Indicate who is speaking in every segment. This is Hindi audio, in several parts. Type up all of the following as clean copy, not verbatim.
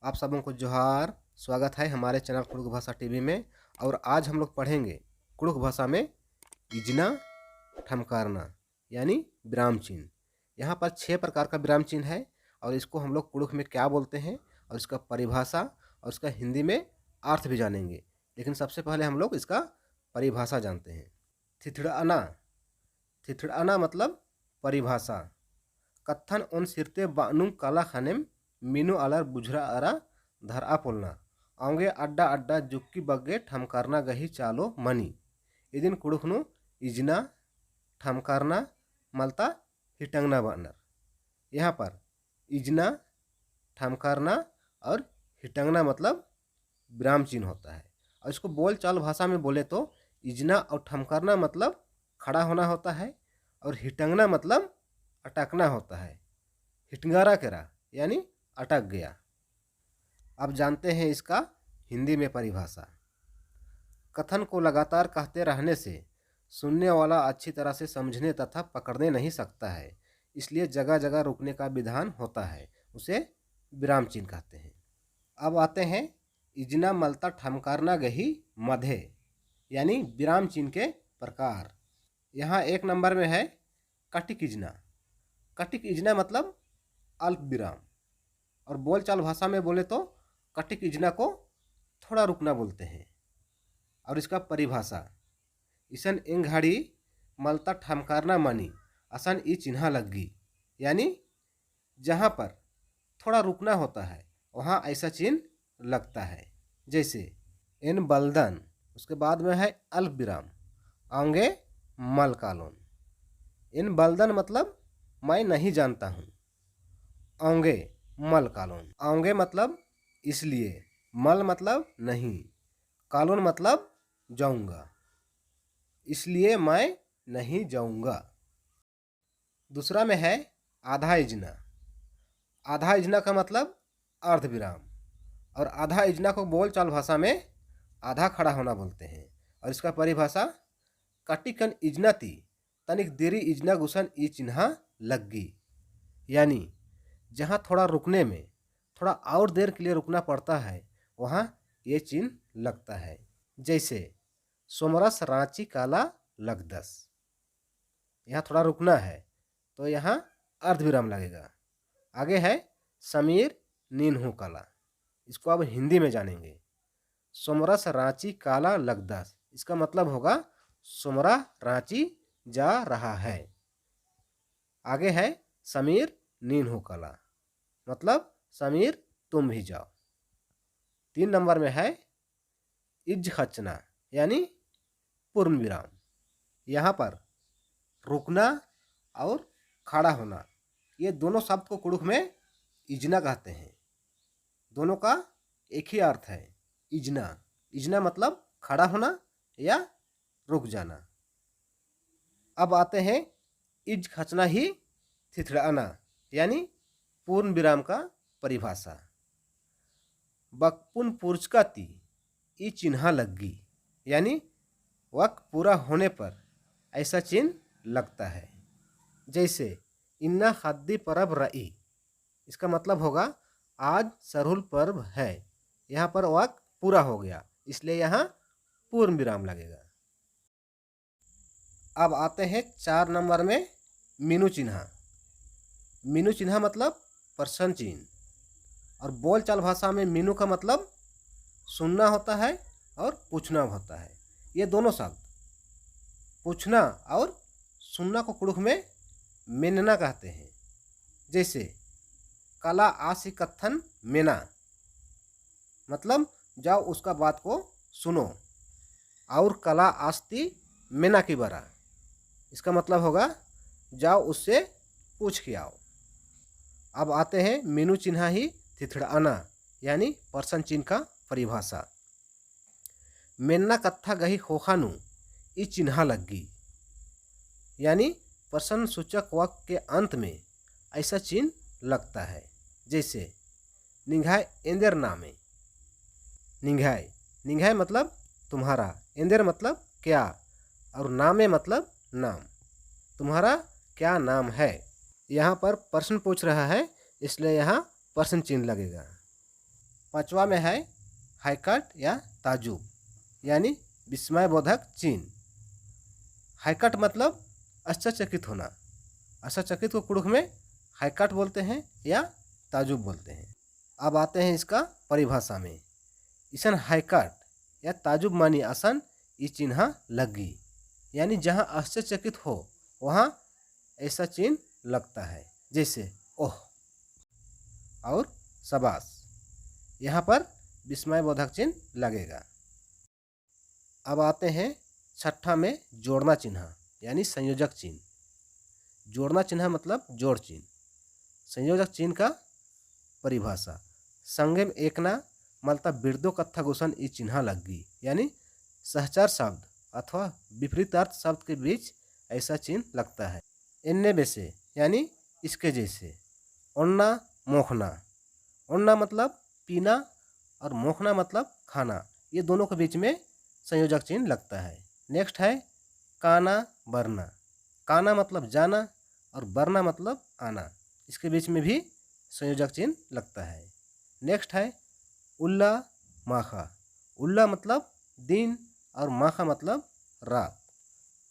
Speaker 1: आप सबों को जोहार। स्वागत है हमारे चैनल कुड़ुख भाषा टीवी में। और आज हम लोग पढ़ेंगे कुड़ुख भाषा में इजना ठमकारना यानी विराम चिन्ह। यहाँ पर 6 प्रकार का विराम चिन्ह है और इसको हम लोग कुड़ुख में क्या बोलते हैं और इसका परिभाषा और इसका हिंदी में अर्थ भी जानेंगे। लेकिन सबसे पहले हम लोग इसका परिभाषा जानते हैं। थिथड़ाना, थिथड़ाना मतलब परिभाषा। कत्थन उन सिरते बानुम काला खानेम मीनू आलर बुझरा अरा धरा पोलना आंगे अड्डा अड्डा जुक्की बग्गे ठमकारना गही चालो मनी इदिन कुड़ुखनु इजना ठमकारना मलता हिटंगना बानर। यहाँ पर इजना ठमकारना और हिटंगना मतलब विराम चिन्ह होता है। और इसको बोल चाल भाषा में बोले तो इजना और ठमकारना मतलब खड़ा होना होता है और हिटंगना मतलब अटकना होता है। हिटंगारा करा यानी अटक गया। अब जानते हैं इसका हिंदी में परिभाषा। कथन को लगातार कहते रहने से सुनने वाला अच्छी तरह से समझने तथा पकड़ने नहीं सकता है, इसलिए जगह जगह रुकने का विधान होता है, उसे विराम चिन्ह कहते हैं। अब आते हैं इजना मलता ठमकारना गही मधे यानी विराम चिन्ह के प्रकार। यहाँ 1 नंबर में है कटिक इजना। कटिक इजना मतलब अल्प विराम। और बोलचाल भाषा में बोले तो कटिक इजना को थोड़ा रुकना बोलते हैं। और इसका परिभाषा इसन इन घड़ी मलता ठमकारना मानी असन ई चिन्हा लगी यानी जहाँ पर थोड़ा रुकना होता है वहाँ ऐसा चिन्ह लगता है। जैसे इन बलदन, उसके बाद में है अल्प विराम आंगे मल कालोन। इन बलदन मतलब मैं नहीं जानता हूँ। आंगे मल कालोन, आंगे मतलब इसलिए, मल मतलब नहीं, कालोन मतलब जाऊंगा, इसलिए मैं नहीं जाऊंगा। दूसरा में है आधा इजना। आधा इजना का मतलब अर्ध विराम। और आधा इजना को बोलचाल भाषा में आधा खड़ा होना बोलते हैं। और इसका परिभाषा कटिकन इजना ती तनिक देरी इजना गुसन ई चिन्हा लग्गी यानी जहाँ थोड़ा रुकने में थोड़ा और देर के लिए रुकना पड़ता है वहाँ ये चिन्ह लगता है। जैसे सोमरस रांची काला लगदस, यहाँ थोड़ा रुकना है तो यहाँ अर्धविराम लगेगा। आगे है समीर नीनहू काला, इसको अब हिंदी में जानेंगे। सोमरस रांची काला लगदस, इसका मतलब होगा सोमरा रांची जा रहा है। आगे है समीर नीनहू काला, मतलब समीर तुम भी जाओ। 3 नंबर में है इज खचना यानी पूर्ण विराम। यहाँ पर रुकना और खड़ा होना ये दोनों शब्द को कुड़ुख में इजना कहते हैं। दोनों का एक ही अर्थ है इजना। इजना मतलब खड़ा होना या रुक जाना। अब आते हैं इज खचना ही थिथड़ाना यानी पूर्ण विराम का परिभाषा। बकपुन पुरचका ती ई चिन्हा लग्गी यानी वक्त पूरा होने पर ऐसा चिन्ह लगता है। जैसे इन्ना हद्दी परब रई, इसका मतलब होगा आज सरहुल पर्व है, यहाँ पर वक्त पूरा हो गया इसलिए यहाँ पूर्ण विराम लगेगा। अब आते हैं 4 नंबर में मीनू चिन्हा। मीनू चिन्हा मतलब प्रश्न चिन्ह। और बोलचाल भाषा में मीनू का मतलब सुनना होता है और पूछना होता है। ये दोनों शब्द पूछना और सुनना को कुड़ुख में मेनना कहते हैं। जैसे कला आसी कत्थन मेना, मतलब जाओ उसका बात को सुनो। और कला आस्ती मेना की बरा, इसका मतलब होगा जाओ उससे पूछ के आओ। अब आते हैं मीनू चिन्हा ही थिथड़ाना यानी प्रश्न चिन्ह का परिभाषा। मेन्ना कत्था गही खोखानु ई चिन्हा लग्गी यानी प्रश्न सूचक वाक्य के अंत में ऐसा चिन्ह लगता है। जैसे निघाय एंदेर नामे, निघाय, निघाय मतलब तुम्हारा, एंदेर मतलब क्या और नामे मतलब नाम, तुम्हारा क्या नाम है। यहाँ पर प्रश्न पूछ रहा है इसलिए यहाँ प्रश्न चिन्ह लगेगा। पांचवा में है हाइकट या ताजुब यानी विस्मयबोधक चिन्ह। हाइकट मतलब आश्चर्यचकित होना। आश्चर्यचकित को कुड़ुख में हाइकट बोलते हैं या ताजुब बोलते हैं। अब आते हैं इसका परिभाषा में। इसन हाइकट या ताजुब मानी आसन ये चिन्ह लगी, यानी जहाँ आश्चर्यचकित हो वहाँ ऐसा चिन्ह लगता है, जैसे ओह और शाबाश। यहाँ पर विस्मयबोधक चिन्ह लगेगा। अब आते हैं छठा में जोड़ना चिन्ह यानी संयोजक चिन्ह। जोड़ना चिन्ह मतलब जोड़ चिन्ह। संयोजक चिन्ह का परिभाषा संगम एकना मतलब बिरदो कत्था गुसन ई चिन्ह लगी, यानी सहचार शब्द अथवा विपरीतार्थ शब्द के बीच ऐसा चिन्ह लगता है। इनने वैसे यानी इसके जैसे। ओन्ना मोखना। ओन्ना मतलब पीना और मोखना मतलब खाना, ये दोनों के बीच में संयोजक चिन्ह लगता है। नेक्स्ट है काना बरना। काना मतलब जाना और बरना मतलब आना, इसके बीच में भी संयोजक चिन्ह लगता है। नेक्स्ट है उल्ला माखा। उल्ला मतलब दिन और माखा मतलब रात।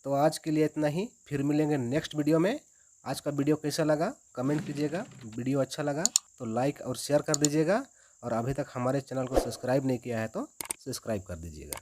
Speaker 1: तो आज के लिए इतना ही, फिर मिलेंगे नेक्स्ट वीडियो में। आज का वीडियो कैसा लगा कमेंट कीजिएगा। वीडियो अच्छा लगा तो लाइक और शेयर कर दीजिएगा, और अभी तक हमारे चैनल को सब्सक्राइब नहीं किया है तो सब्सक्राइब कर दीजिएगा।